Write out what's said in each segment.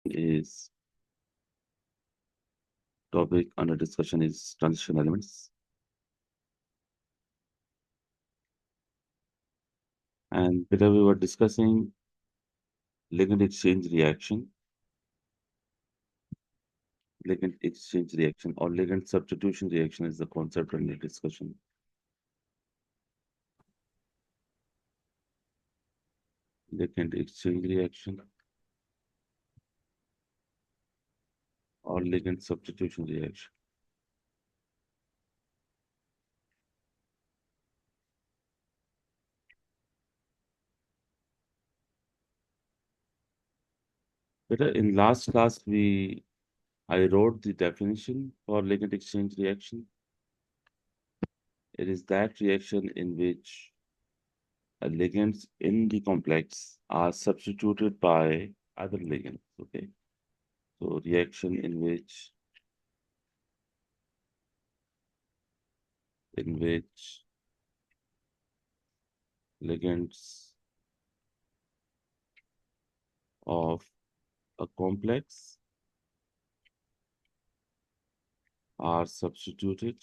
is topic under discussion is transition elements. And today we were discussing ligand exchange reaction, or ligand substitution reaction is the concept under discussion. Ligand exchange reaction or ligand substitution reaction. But in last class I wrote the definition for ligand exchange reaction. It is that reaction in which ligands in the complex are substituted by other ligands. Okay, so reaction in which ligands of a complex are substituted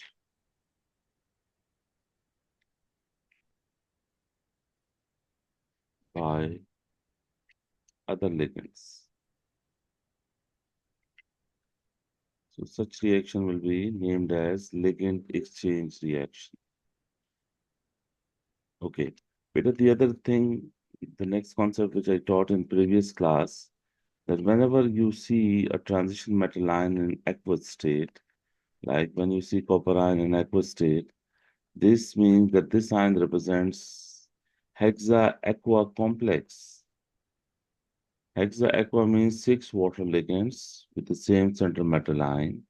by other ligands. So such reaction will be named as ligand exchange reaction. Okay. But the other thing, the next concept which I taught in previous class, that whenever you see a transition metal ion in aqueous state, like when you see copper ion in aqueous state, this means that this ion represents hexa-aqua complex. Hexa-aqua means 6 water ligands with the same center metal ion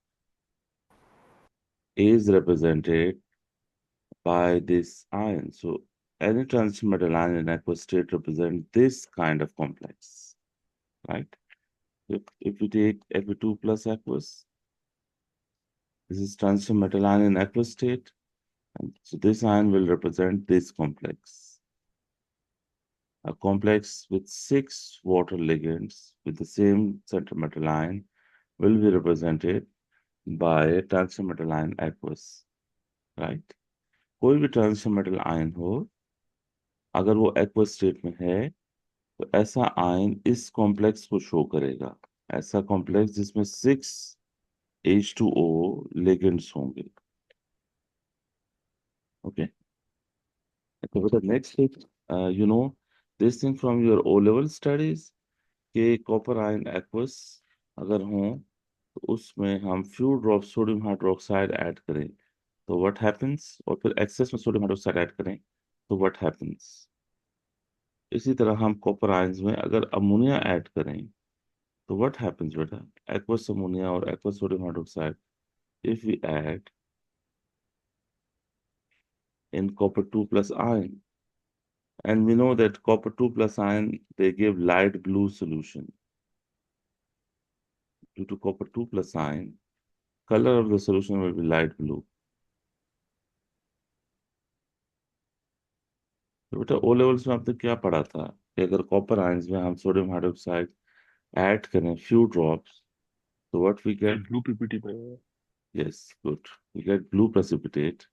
is represented by this ion. So any transition metal ion in aqueous state represent this kind of complex, right? If we take Fe2 plus aqueous, this is transition metal ion in aqueous state. And so this ion will represent this complex. A complex with 6 water ligands with the same center metal ion will be represented by a transition metal ion aqueous, right? कोई भी transition metal ion हो, अगर वो aqueous state में है, तो ऐसा ion इस कॉम्प्लेक्स को शो करेगा, ऐसा कॉम्प्लेक्स जिसमें 6 H2O ligands होंगे. Okay. So with the next step, you know this thing from your O level studies कि कॉपर आयन एक्वस अगर हों तो उसमें हम few drop sodium hydroxide add करें तो व्हाट हैपेंस, और फिर एक्सेस में सोडियम हाइड्रोक्साइड ऐड करें तो व्हाट हैपेंस. इसी तरह हम कॉपर आयंस में अगर अमोनिया ऐड करें तो व्हाट हैपेंस बेटा, एक्वस अमोनिया और aqueous sodium hydroxide if we add in copper 2 plus ion, and we know that copper 2 plus ion they give light blue solution. Due to copper 2 plus ion, color of the solution will be light blue. तो बेटा O levels में आपने क्या पढ़ा था कि अगर copper ions में हम सोडियम हाइड्रोक्साइड ऐड करें फ्यू ड्रॉप्स तो what we get, blue PPT पे. Yes good, we get blue precipitate.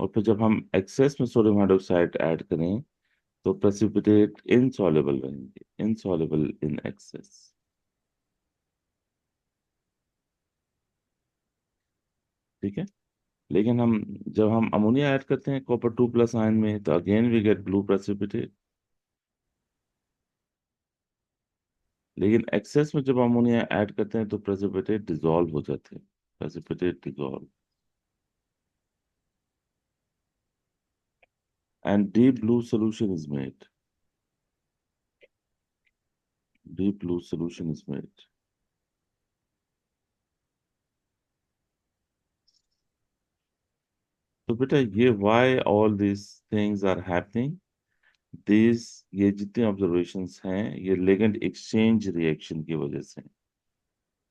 और फिर जब हम एक्सेस में सोडियम हाइड्रोक्साइड ऐड करें तो प्रेसिपिटेट इनसॉल्युबल रहेंगे, इनसॉल्युबल इन एक्सेस. ठीक है. लेकिन हम जब हम अमोनिया ऐड करते हैं कॉपर 2 प्लस आयन में तो again we get blue precipitate. लेकिन एक्सेस में जब अमोनिया ऐड करते हैं तो प्रेसिपिटेट डिसॉल्व हो जाते हैं, precipitate dissolve. And deep blue solution is made. Deep blue solution is made. तो बेटा ये why all these things are happening, these ये जितने observations हैं ये ligand exchange reaction की वजह से हैं.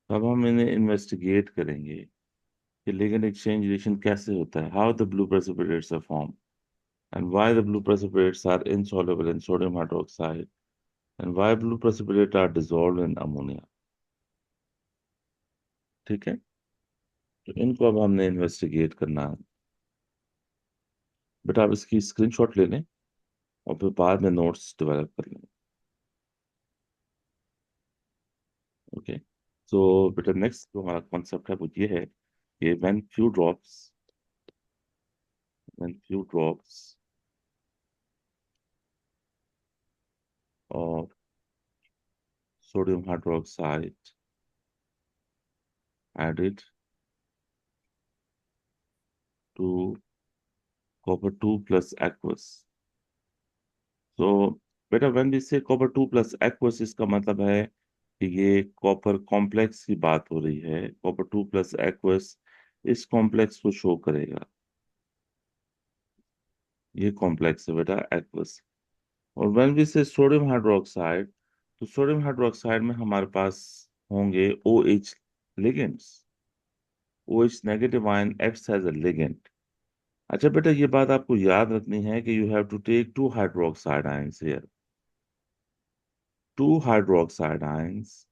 तो अब हम इन्हें investigate करेंगे कि ligand exchange reaction कैसे होता है, how the blue precipitates are formed and why the blue precipitates are insoluble in sodium hydroxide and why blue precipitates are dissolved in ammonia. ठीक है, तो इनको अब हमने इन्वेस्टिगेट करना है। बेटा आप इसकी स्क्रीनशॉट ले लें और फिर बाद में नोट्स डेवलप कर लें। ओके, सो बेटा नेक्स्ट जो हमारा कॉन्सेप्ट है वो ये है कि when few drops of sodium hydroxide added to copper 2 plus aqueous. So बेटा व्हेन वी से कॉपर 2 प्लस aqueous, इसका मतलब है कि ये कॉपर कॉम्प्लेक्स की बात हो रही है। कॉपर 2 प्लस aqueous इस कॉम्प्लेक्स को शो करेगा। ये कॉम्प्लेक्स है बेटा aqueous। और when we say sodium hydroxide, तो सोडियम हाइड्रोक्साइड में हमारे पास होंगे OH ligands. OH negative ion acts as a ligand. अच्छा बेटा ये बात आपको याद रखनी है कि you have to take two hydroxide ions here. Two hydroxide ions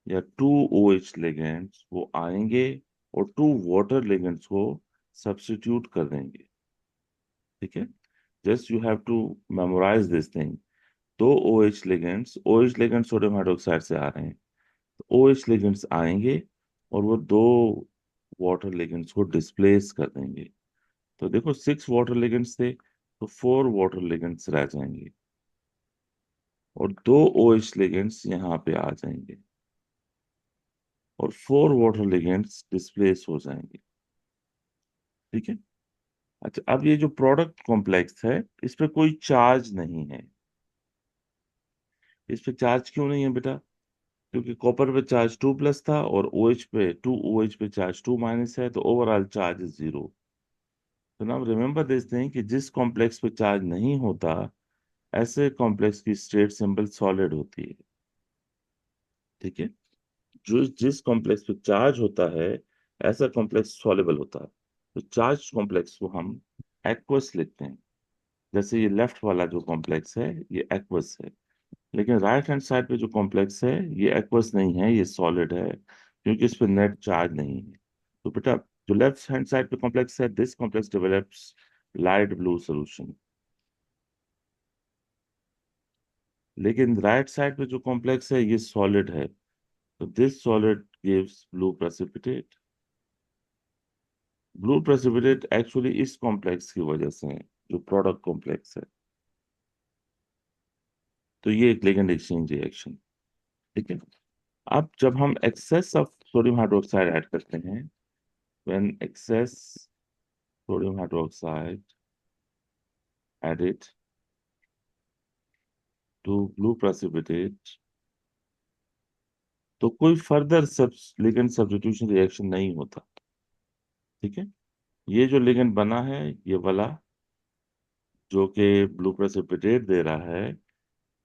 या टू OH लिगेंड्स वो आएंगे और टू वाटर लिगेंड्स को सब्स्टिट्यूट कर देंगे। ठीक है, just you have to memorise this thing. दो OH लिगेंड्स सोडियम हाइड्रोक्साइड से आ रहे हैं, तो OH लिगेंड्स आएंगे और वो दो वाटर लिगेंड्स को डिस्प्लेस कर देंगे। तो देखो 6 वाटर लिगेंड्स थे, तो 4 वाटर लिगेंड्स रह जाएंगे और दो OH लिगेंड्स यहाँ पे आ जाएंगे और 4 वाटर लिगेंड्स डिस्प्लेस हो जाएंगे। ठीक है। अच्छा अब ये जो प्रोडक्ट कॉम्प्लेक्स है इस पे कोई चार्ज नहीं है। इस पे चार्ज क्यों नहीं है बेटा? क्योंकि कॉपर पे चार्ज 2 प्लस था और OH पे चार्ज 2 माइनस है, तो ओवरऑल चार्ज इज 0। तो नाउ रिमेंबर दिस थिंग कि जिस कॉम्प्लेक्स पे चार्ज नहीं होता ऐसे कॉम्प्लेक्स की स्टेट सिंबल सॉलिड होती है। ठीक है, जो जिस कॉम्प्लेक्स पे चार्ज होता है ऐसा कॉम्प्लेक्स सॉल्युबल होता है। तो चार्ज कॉम्प्लेक्स को हम एक्वस लिखते हैं। जैसे ये लेफ्ट वाला जो कॉम्प्लेक्स है ये एक्वस है, लेकिन राइट हैंड साइड पे जो कॉम्प्लेक्स है ये एक्वस नहीं है, ये सॉलिड है क्योंकि इस पे नेट चार्ज नहीं है। तो बेटा जो लेफ्ट हैंड साइड पे कॉम्प्लेक्स है, this complex develops light blue solution. लेकिन राइट साइड पे जो कॉम्प्लेक्स है ये सॉलिड है, तो this solid gives blue precipitate. Blue precipitate actually इस कॉम्प्लेक्स की वजह से है, जो प्रोडक्ट कॉम्प्लेक्स है। तो ये एक लिगेंड एक्सचेंज रिएक्शन। ठीक है, अब जब हम excess of sodium hydroxide add करते हैं, when excess sodium hydroxide added to blue precipitate, तो कोई फर्दर सब लिगेंड सब्स्टिट्यूशन रिएक्शन नहीं होता। ठीक है, ये जो लिगेंड बना है ये वाला जो कि ब्लू प्रेसिपिटेट दे रहा है,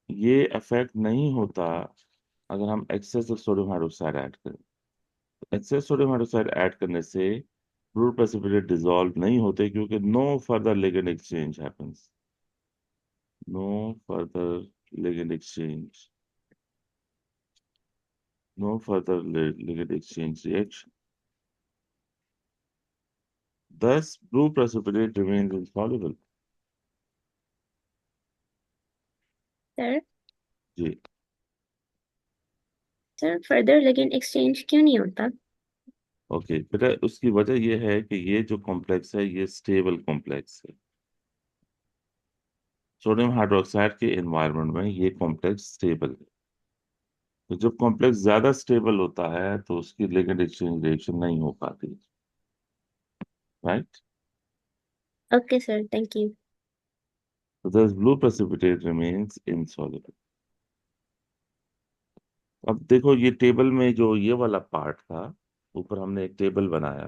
ये अफेक्ट नहीं होता अगर हम excess of sodium hydroxide add करें। एक्सेस सोडियम हाइड्रोक्साइड ऐड करने से ब्लू प्रेसिपिटेट डिसॉल्व नहीं होते क्योंकि no further ligand exchange happens. No further ligand exchange, no further ligand exchange reaction, thus blue precipitate remains insoluble। Sir जी, sir further ligand exchange क्यों नहीं होता? Okay बेटा उसकी वजह यह है कि ये जो कॉम्प्लेक्स है ये स्टेबल कॉम्प्लेक्स है। सोडियम हाइड्रोक्साइड के एनवायरनमेंट में ये कॉम्प्लेक्स स्टेबल है। तो जब कॉम्प्लेक्स ज्यादा स्टेबल होता है तो उसकी लिगेंड एक्सचेंज रिएक्शन नहीं हो पाती। Right, okay sir, thank you. so thus blue precipitate remains insoluble। अब देखो ये टेबल में जो ये वाला पार्ट था, ऊपर हमने एक टेबल बनाया।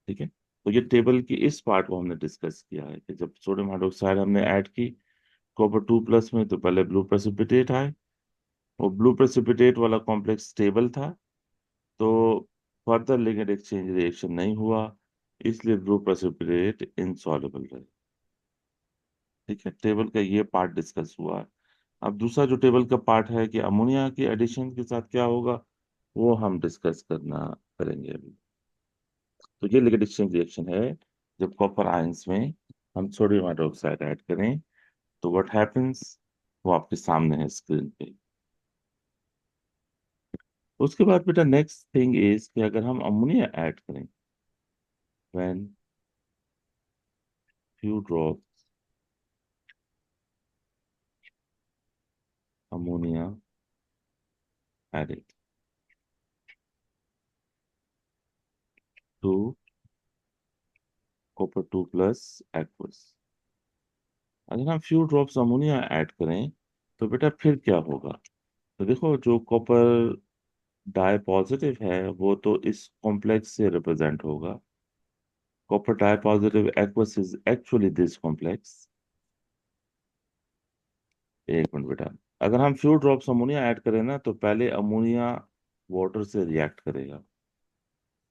ठीक है, तो ये टेबल की इस पार्ट को हमने डिस्कस किया है कि जब सोडियम हाइड्रोक्साइड हमने ऐड की कॉपर 2 प्लस में, तो पहले ब्लू प्रेसिपिटेट आए और ब्लू प्रेसिपिटेट वाला कॉम्प्लेक्स स्टेबल था, तो फर्दर लिगेंड एक्सचेंज रिएक्शन नहीं हुआ, इसलिए ब्लू प्रेसिपिटेट इनसॉल्युबल रहे। ठीक है, टेबल का ये पार्ट डिस्कस हुआ। अब दूसरा जो टेबल का पार्ट है कि अमोनिया के एडिशन के साथ क्या होगा, वो हम डिस्कस करेंगे अभी। तो ये लिगेंड एक्सचेंज रिएक्शन है जब कॉपर आयंस में हम सोडियम हाइड्रोक्साइड ऐड करें, तो व्हाट हैपेंस वो आपके सामने है स्क्रीन पे। उसके बाद बेटा नेक्स्ट थिंग इज कि अगर हम अमोनिया ऐड करें, when few drops ammonia added to copper 2 plus aqueous। अगर हम फ्यू ड्रॉप्स अमोनिया ऐड करें तो बेटा फिर क्या होगा? तो देखो, जो कॉपर डाई पॉजिटिव है वो तो इस कॉम्प्लेक्स से रिप्रेजेंट होगा। Copper di positive aqueous is actually this complex. एक मिनट बेटा, अगर हम फ्यू ड्रॉप्स अमोनिया ऐड करें ना, तो पहले अमोनिया वाटर से रिएक्ट करेगा।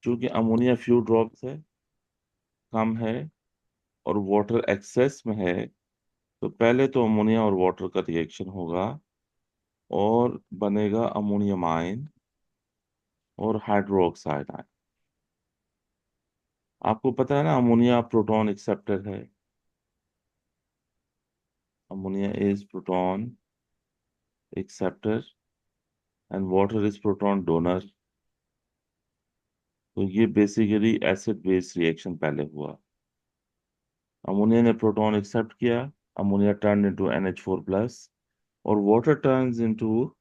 क्योंकि अमोनिया फ्यू ड्रॉप्स है, कम है, और वाटर एक्सेस में है, तो पहले तो अमोनिया और वाटर का रिएक्शन होगा और बनेगा अमोनियम आयन और हाइड्रोक्साइड आयन। आपको पता है ना, अमोनिया प्रोटॉन एक्सेप्टर है। Ammonia is proton acceptor and water is proton donor. तो ये बेसिकली एसिड बेस रिएक्शन पहले हुआ। अमोनिया ने प्रोटॉन एक्सेप्ट किया, ammonia turn into NH4 plus, और water turns into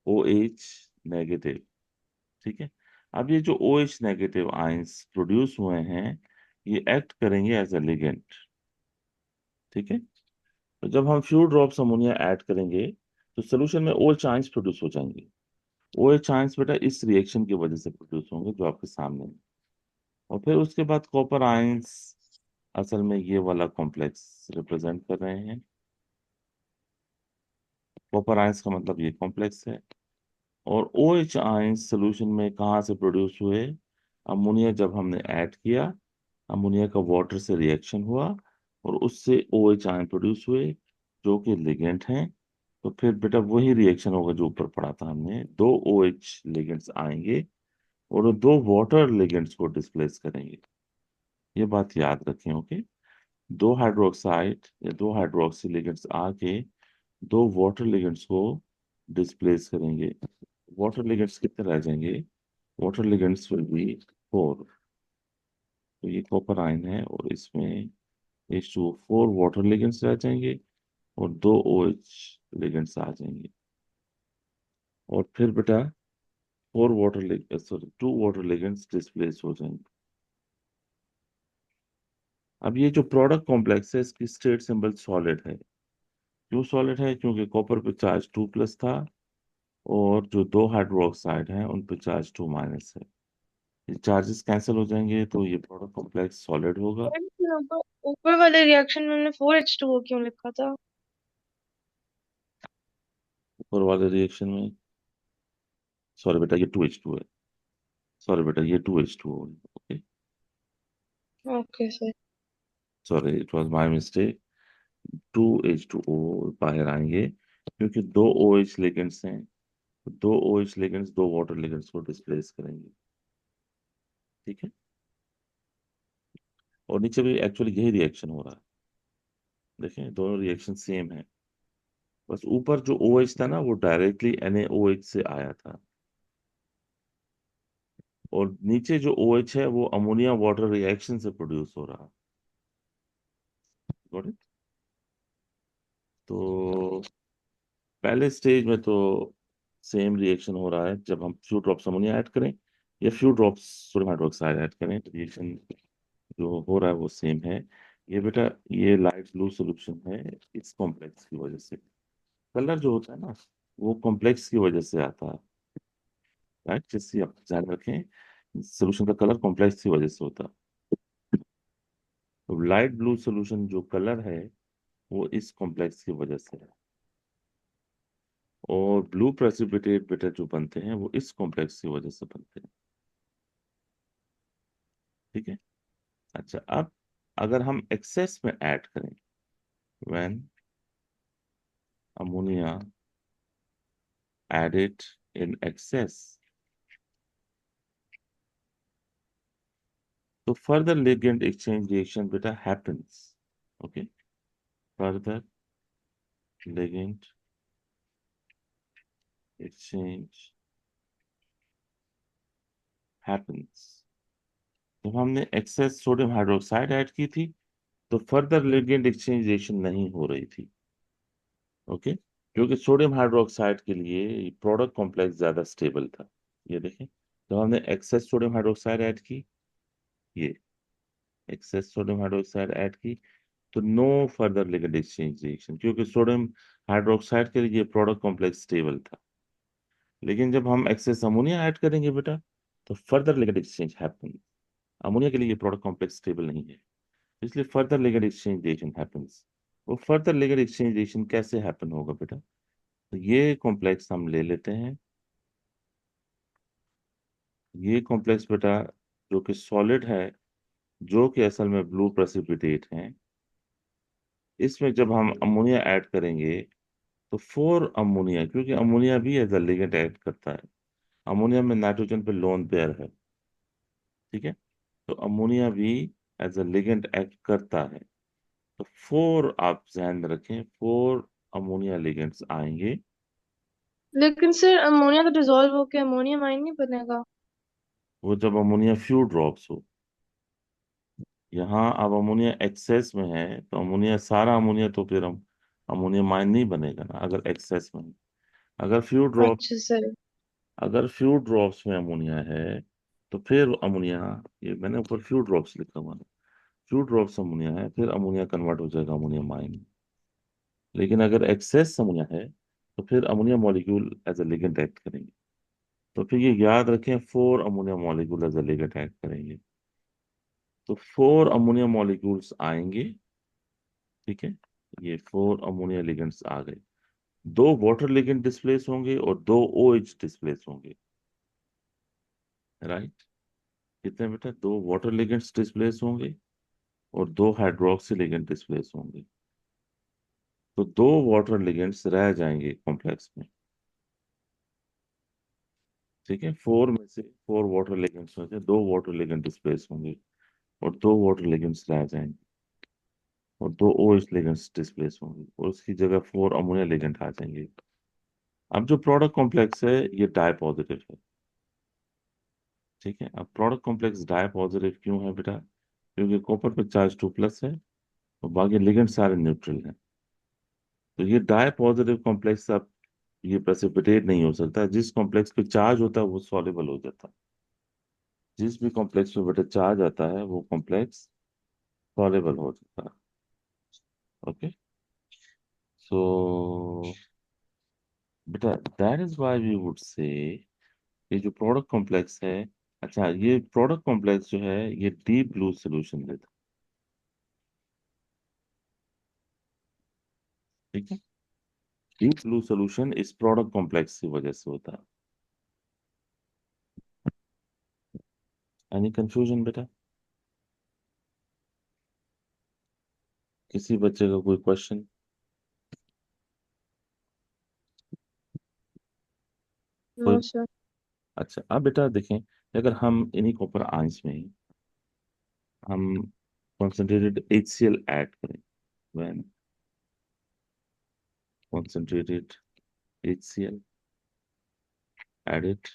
OH negative. ठीक है। अब ये जो OH नेगेटिव आयंस प्रोड्यूस हुए हैं, ये एक्ट करेंगे एज अ लिगेंड। ठीक है। तो जब हम फ्यू ड्रॉप्स अमोनिया ऐड करेंगे तो सोल्यूशन में OH आयंस प्रोड्यूस हो जाएंगे। OH आयंस बेटा इस रिएक्शन की वजह से प्रोड्यूस होंगे जो आपके सामने है। और फिर उसके बाद कॉपर आयंस असल में ये वाला कॉम्प्लेक्स रिप्रेजेंट कर रहे हैं। कॉपर आयंस का मतलब ये कॉम्प्लेक्स है। और OH आयंस सोल्यूशन में कहाँ से प्रोड्यूस हुए? अमोनिया जब हमने ऐड किया, अमोनिया का वाटर से रिएक्शन हुआ और उससे OH आयन प्रोड्यूस हुए जो कि लिगेंड हैं। तो फिर बेटा वही रिएक्शन होगा जो ऊपर पढ़ा था हमने, दो OH लिगेंड्स आएंगे और वो दो वाटर लिगेंड्स को डिस्प्लेस करेंगे। ये बात याद रखें, ओके। दो हाइड्रोक्साइड या दो हाइड्रोक्सी लिगेंड्स आके दो वाटर लिगेंड्स को डिस्प्लेस करेंगे। वाटर लिगेंड्स कितने रह जाएंगे? Water ligands will be 4। तो ये कॉपर आयन है और इसमें H2O 4 वाटर लिगेंड्स रह जाएंगे और दो OH लिगेंड्स आ जाएंगे। और फिर बेटा four water sorry 2 water ligands displace हो जाएंगे। अब ये जो प्रोडक्ट कॉम्प्लेक्स है इसकी स्टेट सिंबल सॉलिड है। क्यों सॉलिड है? क्योंकि कॉपर पे चार्ज 2 प्लस था और जो दो हाइड्रोक्साइड हैं उन पे चार्ज 2 माइनस है। ये चार्जेस कैंसिल हो जाएंगे तो ये प्रोडक्ट कॉम्प्लेक्स सॉलिड होगा। ऊपर ऊपर वाले रिएक्शन में हमने 4H2O क्यों लिखा था? ऊपर वाले रिएक्शन में, सॉरी बेटा, ये 2H2 है। सॉरी बेटा, ये 2H2O है। Okay, okay sir. Sorry, it was my mistake. 2H2O बाहर आएंगे क्योंकि दो OH लिगेंड्स हैं। तो दो OH लिगेंड्स दो वाटर लिगेंड्स को डिस्प्लेस करेंगे। ठीक है। और नीचे भी एक्चुअली यही रिएक्शन हो रहा है। देखें, दोनों रिएक्शन सेम है। बस ऊपर जो OH था ना वो डायरेक्टली NaOH से आया था, और नीचे जो OH है वो अमोनिया वाटर रिएक्शन से प्रोड्यूस हो रहा है। Got it? तो पहले स्टेज में तो सेम रिएक्शन हो रहा है जब हम फ्यू ड्रॉप्स अमोनिया ऐड करें या few drops sodium hydroxide add करें, तो रिएक्शन जो हो रहा है वो सेम है। ये बेटा, ये लाइट ब्लू सोल्यूशन है इस कॉम्प्लेक्स की वजह से। कलर जो होता है ना वो कॉम्प्लेक्स की वजह से आता है। राइट, जैसे आप ध्यान रखें, सोल्यूशन का कलर कॉम्प्लेक्स की वजह से होता है। तो लाइट ब्लू सोल्यूशन जो कलर है वो इस कॉम्प्लेक्स की वजह से है, और ब्लू प्रेसिपिटेट बेटा जो बनते हैं वो इस कॉम्प्लेक्स की वजह से बनते हैं। ठीक है। अच्छा, अब अगर हम एक्सेस में ऐड करें, when ammonia added in excess, तो फर्दर लिगेंड एक्सचेंज रिएक्शन बेटा happens. Okay, further ligand exchange happens. जब हमने एक्सेस सोडियम हाइड्रोक्साइड ऐड की थी तो फर्दर लिगेंड एक्सचेंज रिएक्शन नहीं हो रही थी. ओके, क्योंकि सोडियम हाइड्रोक्साइड के लिए प्रोडक्ट कॉम्प्लेक्स ज्यादा स्टेबल था. ये देखें, जब हमने एक्सेस सोडियम हाइड्रोक्साइड ऐड की, ये एक्सेस सोडियम हाइड्रोक्साइड ऐड की, तो no further ligand exchange reaction, क्योंकि सोडियम हाइड्रोक्साइड के लिए प्रोडक्ट कॉम्प्लेक्स स्टेबल था. लेकिन जब हम एक्सेस अमोनिया ऐड करेंगे बेटा, तो further ligand exchange happen. Ammonia के लिए प्रोडक्ट कॉम्प्लेक्स स्टेबल नहीं है, इसलिए further ligand exchange reaction happens. वो फर्दर लिगेंड एक्सचेंज रिएक्शन कैसे हैपन होगा बेटा? तो ये कॉम्प्लेक्स हम ले लेते हैं. ये कॉम्प्लेक्स बेटा जो कि सॉलिड है, जो कि असल में ब्लू प्रेसिपिटेट है, इसमें जब हम अमोनिया ऐड करेंगे तो फोर अमोनिया, क्योंकि अमोनिया भी एज अ लिगेंड ऐड करता है. अमोनिया में नाइट्रोजन पे लोन पेयर है. ठीक है, तो अमोनिया भी एज अ लिगेंड एक्ट करता है. तो फोर आप ध्यान में रखें, फोर अमोनिया लिगेंड्स आएंगे. लेकिन सर अमोनिया तो डिजोल्व होके अमोनिया माइन नहीं बनेगा. वो जब अमोनिया फ्यू ड्रॉप्स हो. यहाँ अब अमोनिया एक्सेस में है, तो अमोनिया सारा अमोनिया तो फिर हम अमोनिया माइन नहीं बनेगा ना, अगर एक्सेस में है. अगर फ्यू ड्रॉप अच्छा सर. अगर फ्यू ड्रॉप्स में अमोनिया है, तो फिर अमोनिया, ये मैंने ऊपर फ्यू ड्रॉप्स लिखा हुआ है, फ्यू ड्रॉप्स अमोनिया है, फिर अमोनिया कन्वर्ट हो जाएगा अमोनिया माइन. लेकिन अगर एक्सेस अमोनिया है, तो फिर ammonia molecule as a ligand act करेंगे. तो फिर ये याद रखें, four ammonia molecule as a ligand act करेंगे. तो फोर अमोनिया मॉलिक्यूल्स आएंगे. ठीक है, ये फोर अमोनिया लिगेंड्स आ गए. दो वाटर लिगेंड डिस्प्लेस होंगे और दो OH डिस्प्लेस होंगे. राइट, कितने बेटा? दो वाटर लिगेंड्स डिस्प्लेस होंगे और दो हाइड्रोक्सी लिगेंड डिस्प्लेस होंगे. तो दो वाटर लिगेंड्स रह जाएंगे कॉम्प्लेक्स में. ठीक है, फोर में से फोर वाटर लिगेंड्स में से दो वाटर लिगेंड डिस्प्लेस होंगे और दो वाटर लिगेंड्स रह जाएंगे और दो OH लिगेंड्स डिस्प्लेस होंगे और उसकी जगह फोर अमोनिया लिगेंड आ जाएंगे. अब जो प्रोडक्ट कॉम्प्लेक्स है ये डाई पॉजिटिव है. ठीक है, अब प्रोडक्ट कॉम्प्लेक्स डाई पॉजिटिव क्यों है बेटा? क्योंकि कॉपर पे चार्ज 2+ है और बाकी लिगेंड सारे न्यूट्रल हैं. तो ये डाई पॉजिटिव कॉम्प्लेक्स अब ये प्रेसिपिटेट नहीं हो सकता. जिस कॉम्प्लेक्स पे चार्ज होता है वो सॉल्युबल हो जाता है. जिस भी कॉम्प्लेक्स पे बेटा चार्ज आता है वो कॉम्प्लेक्स सॉल्युबल हो जाता है. ओके, सो बेटा that is why we would say ये जो प्रोडक्ट कॉम्प्लेक्स है, अच्छा ये प्रोडक्ट कॉम्प्लेक्स जो है ये डीप ब्लू सोल्यूशन देता है. ठीक है, डीप ब्लू सोल्यूशन इस प्रोडक्ट कॉम्प्लेक्स की वजह से होता है. एनी कंफ्यूजन बेटा? किसी बच्चे का कोई क्वेश्चन? नो कोई? सर. अच्छा, अब बेटा देखें, अगर हम इन्हीं कॉपर आयंस में हम concentrated HCl ऐड करें, when concentrated HCl added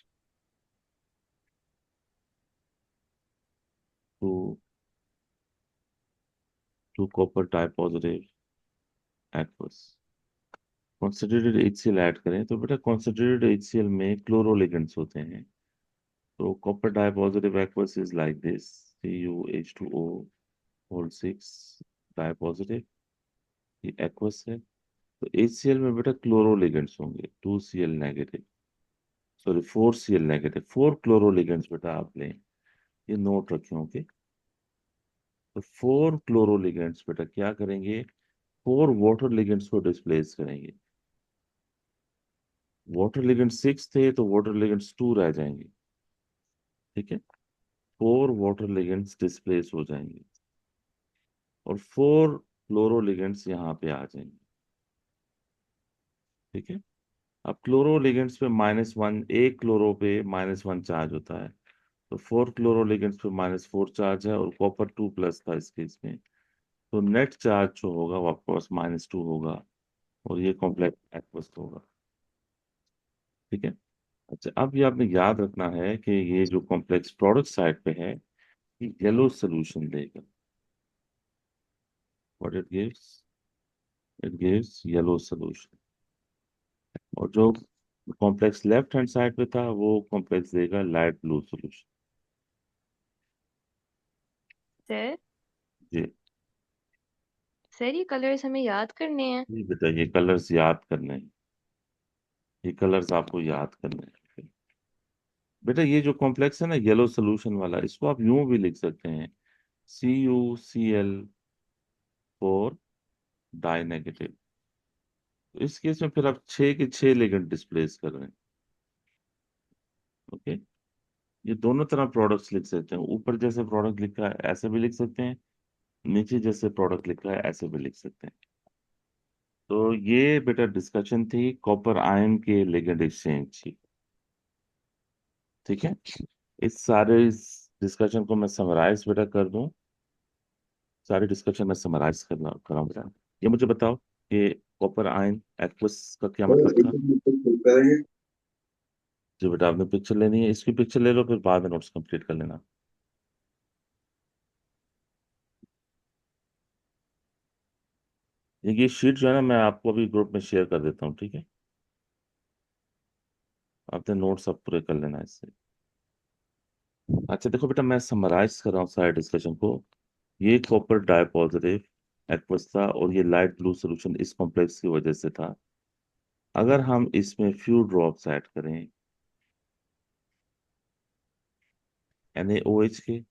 to copper dipositive aqueous, concentrated HCl add करें तो बेटा concentrated HCl में क्लोरोलिगेंड्स होते हैं. तो copper dipositive aqueous is like this, CuH2O whole 6 dipositive, ये aqueous है. तो HCl में बेटा क्लोरोलिगेंड्स होंगे 2Cl negative, sorry 4Cl negative, four chloroligands बेटा आप लें, ये नोट रखें. ओके, तो फोर क्लोरोलिगेंड्स बेटा क्या करेंगे? फोर वाटर लिगेंड्स को डिस्प्लेस करेंगे. वाटर लिगेंड 6 थे तो वाटर लिगेंड्स 2 रह जाएंगे. ठीक है, फोर वाटर लिगेंड्स डिस्प्लेस हो जाएंगे और फोर क्लोरो लिगेंड्स यहाँ पे आ जाएंगे. ठीक है, अब क्लोरो लिगेंड्स पे -1, एक क्लोरो पे -1 चार्ज होता है, तो 4 क्लोरोलिगेंड्स पे -4 चार्ज है और कॉपर 2 प्लस था इस केस में, तो नेट चार्ज जो होगा वो आपके पास -2 होगा और ये कॉम्प्लेक्स एक्वस होगा। ठीक है। अच्छा, अब ये आपने याद रखना है कि ये जो कॉम्प्लेक्स प्रोडक्ट साइड पे है ये येलो सोल्यूशन देगा। What it gives yellow solution. और जो कॉम्प्लेक्स लेफ्ट हैंड साइड पे था वो कॉम्प्लेक्स देगा लाइट ब्लू सोल्यूशन। सर जी। सर ये कलर्स हमें याद करने हैं। जी बेटा, ये कलर्स याद करने हैं, ये कलर्स आपको याद करने हैं। बेटा ये जो कॉम्प्लेक्स है ना येलो सोल्यूशन वाला, इसको आप यूं भी लिख सकते हैं, CuCl4 डाई नेगेटिव। तो इस केस में फिर आप 6 के 6 लिगेंड डिस्प्लेस कर रहे हैं। ओके। ये दोनों तरह प्रोडक्ट्स लिख सकते हैं, ऊपर जैसे प्रोडक्ट लिखा है ऐसे भी लिख सकते हैं, नीचे जैसे प्रोडक्ट लिखा है ऐसे भी लिख सकते हैं। तो ये बेटा डिस्कशन थी कॉपर आयन के लिगेंड एक्सचेंज की। ठीक है। इस डिस्कशन को मैं समराइज बेटा कर दूं, सारे डिस्कशन में समराइज करना कराऊं बेटा। ये मुझे बताओ कि कॉपर आयन एक्वस का क्या मतलब था। जो बेटा आपने पिक्चर लेनी है, इसकी पिक्चर ले लो, फिर बाद में नोट्स कंप्लीट कर लेना। ये शीट जो है ना मैं आपको अभी ग्रुप में शेयर कर देता हूँ, ठीक है। आपने नोट्स सब पूरे कर लेना इससे। अच्छा देखो बेटा, मैं समराइज कर रहा हूँ सारे डिस्कशन को। ये कॉपर डाई पॉजिटिव एक्वस था और ये लाइट ब्लू सोल्यूशन इस कॉम्प्लेक्स की वजह से था। अगर हम इसमें फ्यू ड्रॉप्स ऐड करें NaOH के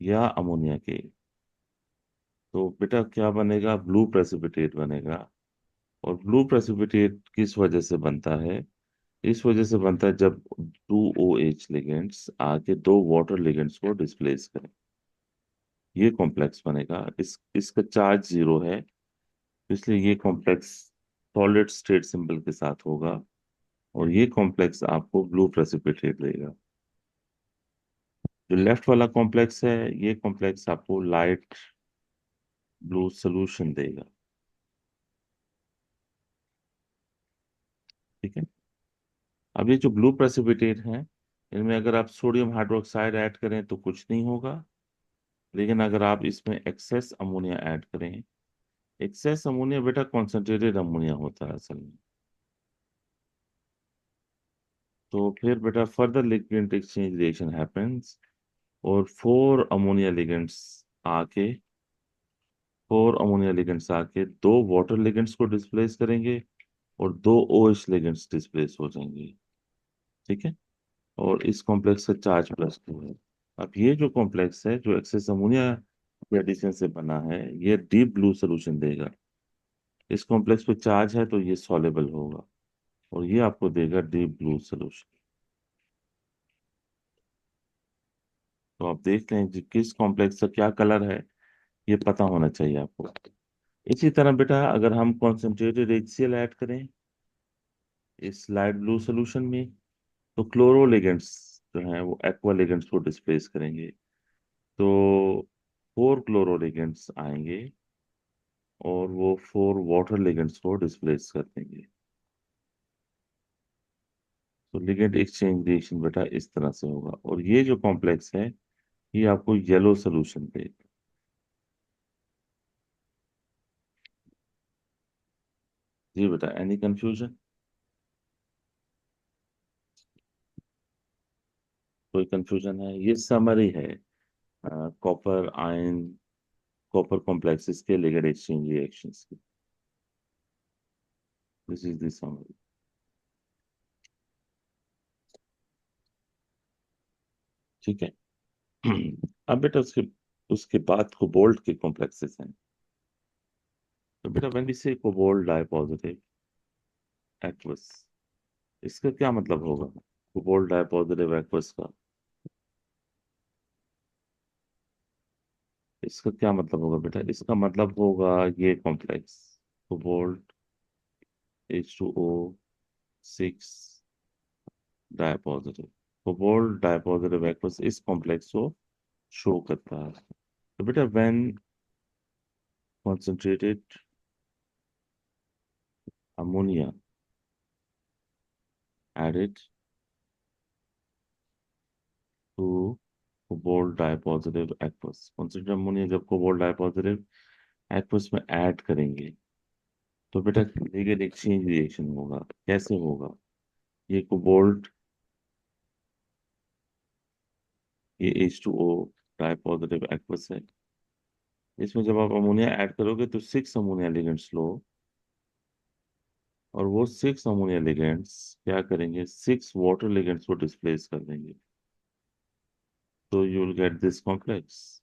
या अमोनिया के, तो बेटा क्या बनेगा, ब्लू प्रेसिपिटेट बनेगा। और ब्लू प्रेसिपिटेट किस वजह से बनता है, इस वजह से बनता है जब 2OH लिगेंड्स आके दो वाटर लिगेंड्स को डिस्प्लेस करें, ये कॉम्प्लेक्स बनेगा। इसका चार्ज 0 है, इसलिए ये कॉम्प्लेक्स सॉलिड स्टेट सिंबल के साथ होगा और ये कॉम्प्लेक्स आपको ब्लू प्रेसिपिटेट देगा। जो लेफ्ट वाला कॉम्प्लेक्स है ये कॉम्प्लेक्स आपको लाइट ब्लू सोल्यूशन देगा। ठीक है। अब ये जो ब्लू प्रेसिपिटेट हैं, इनमें अगर आप सोडियम हाइड्रोक्साइड ऐड करें तो कुछ नहीं होगा, लेकिन अगर आप इसमें एक्सेस अमोनिया ऐड करें, एक्सेस अमोनिया बेटा कॉन्सेंट्रेटेड अमोनिया होता है असल में, तो फिर बेटा further ligand exchange reaction happens और आके फोर अमोनिया लिगेंड्स आके दो वाटर लिगेंड्स को डिस्प्लेस करेंगे और दो OH लिगेंड्स डिस्प्लेस हो जाएंगे। ठीक है। और इस कॉम्प्लेक्स का चार्ज +2 है। अब ये जो कॉम्प्लेक्स है जो एक्सेस अमोनिया के एडिशन से बना है, ये डीप ब्लू सोल्यूशन देगा। इस कॉम्प्लेक्स पे चार्ज है तो ये सॉलेबल होगा और ये आपको देगा डीप ब्लू सोल्यूशन। तो आप देख लें कि किस कॉम्प्लेक्स का क्या कलर है, ये पता होना चाहिए आपको। इसी तरह बेटा अगर हम कॉन्सेंट्रेटेड HCl ऐड करें इस लाइट ब्लू सोल्यूशन में, तो क्लोरोलिगेंड्स जो हैं वो एक्वा लिगेंड्स को डिस्प्लेस करेंगे, तो 4 क्लोरोलिगेंड्स आएंगे और वो 4 वाटर लिगेंड्स को डिस्प्लेस कर देंगे। तो लिगेंड एक्सचेंज रिएक्शन बेटा इस तरह से होगा और ये जो कॉम्प्लेक्स है ये आपको येलो सोल्यूशन देगा। जी बेटा, एनी कंफ्यूजन, कोई कंफ्यूजन है, ये समरी है कॉपर आयन कॉपर कॉम्प्लेक्सेस के लिगेंड एक्सचेंज रिएक्शंस की। This is the summary. ठीक है। अब बेटा उसके उसके बाद कोबाल्ट के कॉम्प्लेक्सेस हैं। तो बेटा व्हेन वी से कोबाल्ट डाई पॉजिटिव एक्वस, इसका क्या मतलब होगा, कोबाल्ट डाई पॉजिटिव एक्वस का इसका क्या मतलब होगा बेटा, इसका मतलब होगा ये complex cobalt H2O 6 di positive. Cobalt dipositive aqueous इस कॉम्प्लेक्स को शो करता है। तो बेटा when concentrated ammonia added to cobalt dipositive aqueous, concentrated ammonia जब cobalt dipositive aqueous में ऐड करेंगे तो बेटा लिगेंड एक्सचेंज रिएक्शन होगा। कैसे होगा? ये कोबाल्ट, ये H2O डाइपॉजिटिव एक्वस है, इसमें जब आप अमोनिया ऐड करोगे तो 6 अमोनिया लिगेंड्स लो, और वो 6 अमोनिया लिगेंड्स क्या करेंगे? 6 वाटर लिगेंड्स को डिस्प्लेस कर देंगे। तो you will get this complex,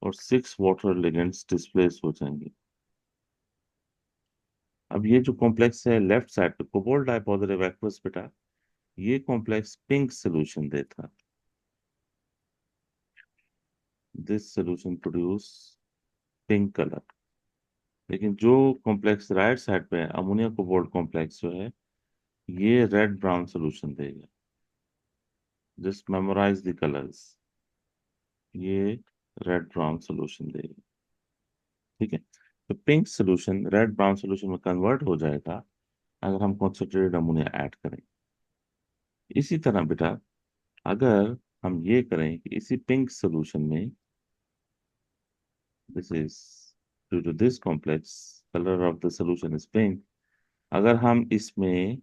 और 6 वाटर लिगेंड्स डिस्प्लेस हो जाएंगे। अब ये जो कॉम्प्लेक्स है लेफ्ट साइड पे कोबाल्ट डाइपॉजिटिव एक्वस बेटा, ये कॉम्प्लेक्स पिंक सोल्यूशन देता। This solution produce pink colour. लेकिन जो कॉम्प्लेक्स राइट साइड पे है अमोनिया कोबाल्ट कॉम्प्लेक्स जो है, ये रेड ब्राउन सोल्यूशन देगा। जस्ट मेमोराइज द कलर्स, ये रेड ब्राउन सोल्यूशन देगा। ठीक है, तो pink solution red brown solution में कन्वर्ट हो जाएगा अगर हम कॉन्सेंट्रेटेड अमोनिया ऐड करें। इसी तरह बेटा अगर हम ये करें कि इसी पिंक सोल्यूशन में, this is due to this complex colour of the solution is pink, अगर हम इसमें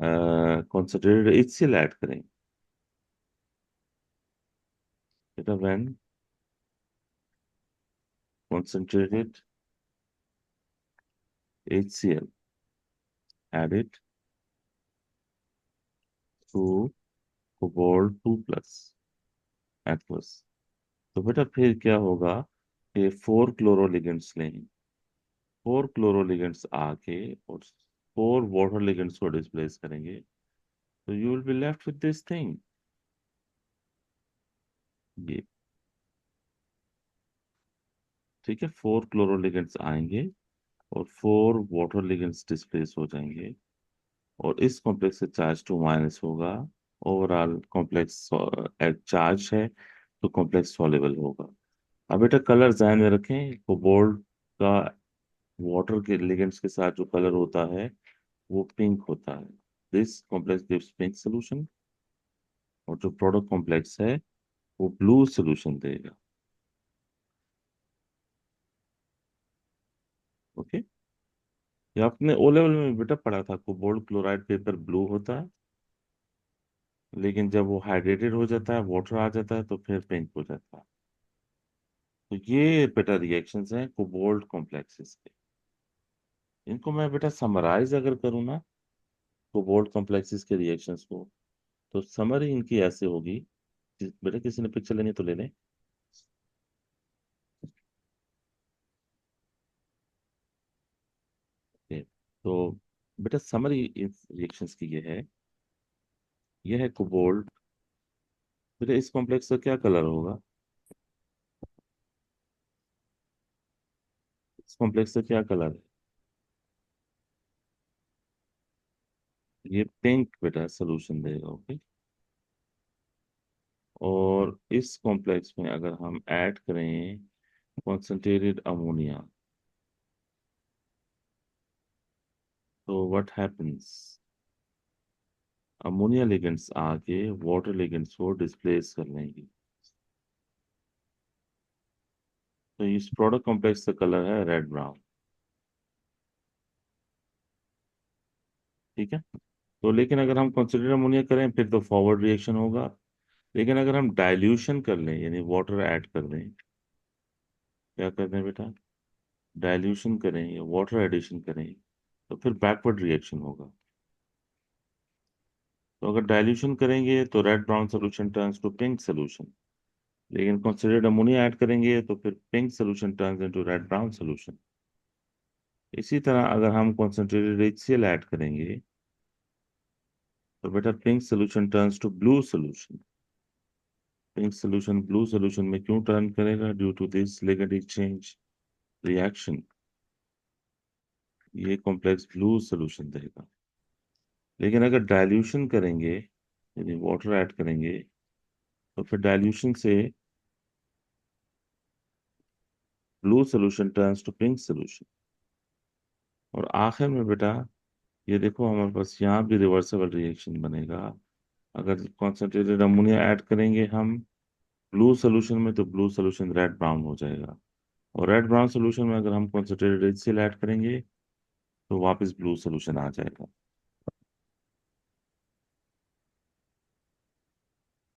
कॉन्सेंट्रेटेड HCl ऐड करें बेटा, when concentrated HCl added to cobalt 2 plus aqueous, तो बेटा फिर क्या होगा कि 4 क्लोरोलिगेंड्स लेंगे, 4 क्लोरोलिगेंड्स आके और 4 वाटर लिगेंड्स को डिस्प्लेस करेंगे, तो you will be left with this thing. ये ठीक है, 4 क्लोरोलिगेंड्स आएंगे और 4 वाटर लिगेंड्स डिस्प्लेस हो जाएंगे, और इस कॉम्प्लेक्स से चार्ज 2 माइनस होगा। ओवरऑल कॉम्प्लेक्स चार्ज है तो कॉम्प्लेक्स सॉल्युबल होगा। अब बेटा कलर ध्यान में रखें, कोबाल्ट का वाटर के लिगेंड्स के साथ जो कलर होता है वो पिंक होता है। This complex gives pink solution, और जो प्रोडक्ट कॉम्प्लेक्स है वो ब्लू सोल्यूशन देगा। ओके, ये आपने ओ लेवल में बेटा पढ़ा था, कोबाल्ट क्लोराइड पेपर ब्लू होता है, लेकिन जब वो हाइड्रेटेड हो जाता है, वाटर आ जाता है, तो फिर पिंक हो जाता है। तो ये बेटा रिएक्शंस हैं कोबाल्ट कॉम्प्लेक्सेस के। इनको मैं बेटा समराइज अगर करूँ ना, कोबाल्ट कॉम्प्लेक्सेस के रिएक्शंस को, तो समरी इनकी ऐसे होगी। बेटा किसी ने पिक्चर लेनी तो ले लें। ओके, तो बेटा समरी इन रिएक्शंस की ये है कोबाल्ट। बेटा इस कॉम्प्लेक्स का क्या कलर होगा? इस कॉम्प्लेक्स का क्या कलर है? ये पिंक बेटा सोल्यूशन देगा। ओके, और इस कॉम्प्लेक्स में अगर हम ऐड करें कॉन्सेंट्रेटेड अमोनिया, तो व्हाट हैपेंस? अमोनिया लिगेंड्स आके वाटर लिगेंड्स को डिस्प्लेस कर लेंगे। तो इस प्रोडक्ट कॉम्प्लेक्स का कलर है रेड ब्राउन। ठीक है, तो लेकिन अगर हम कंसिडर अमोनिया करें फिर तो फॉरवर्ड रिएक्शन होगा। लेकिन अगर हम डाइल्यूशन कर लें यानी वाटर ऐड कर दें, क्या कर दें बेटा, डाइल्यूशन करें या वाटर एडिशन करें, तो फिर बैकवर्ड रिएक्शन होगा। तो अगर डाइल्यूशन करेंगे तो red brown solution turns to pink solution, लेकिन कंसिडर्ड अमोनिया ऐड करेंगे तो फिर pink solution turns into red brown solution. इसी तरह अगर हम कॉन्सेंट्रेटेड HCl ऐड करेंगे तो बेटा pink solution turns to blue solution. Pink solution blue solution में क्यों टर्न करेगा? Due to this ligand exchange reaction, ये कॉम्प्लेक्स ब्लू सोल्यूशन देगा। लेकिन अगर डाइल्यूशन करेंगे यानी वाटर ऐड करेंगे तो फिर डाइल्यूशन से blue solution turns to pink solution. और आखिर में बेटा ये देखो हमारे पास यहाँ भी रिवर्सिबल रिएक्शन बनेगा। अगर कॉन्सेंट्रेटेड अमोनिया ऐड करेंगे हम ब्लू सोल्यूशन में तो ब्लू सोल्यूशन रेड ब्राउन हो जाएगा, और रेड ब्राउन सोल्यूशन में अगर हम कॉन्सेंट्रेटेड HCl ऐड करेंगे तो वापस ब्लू सोल्यूशन आ जाएगा।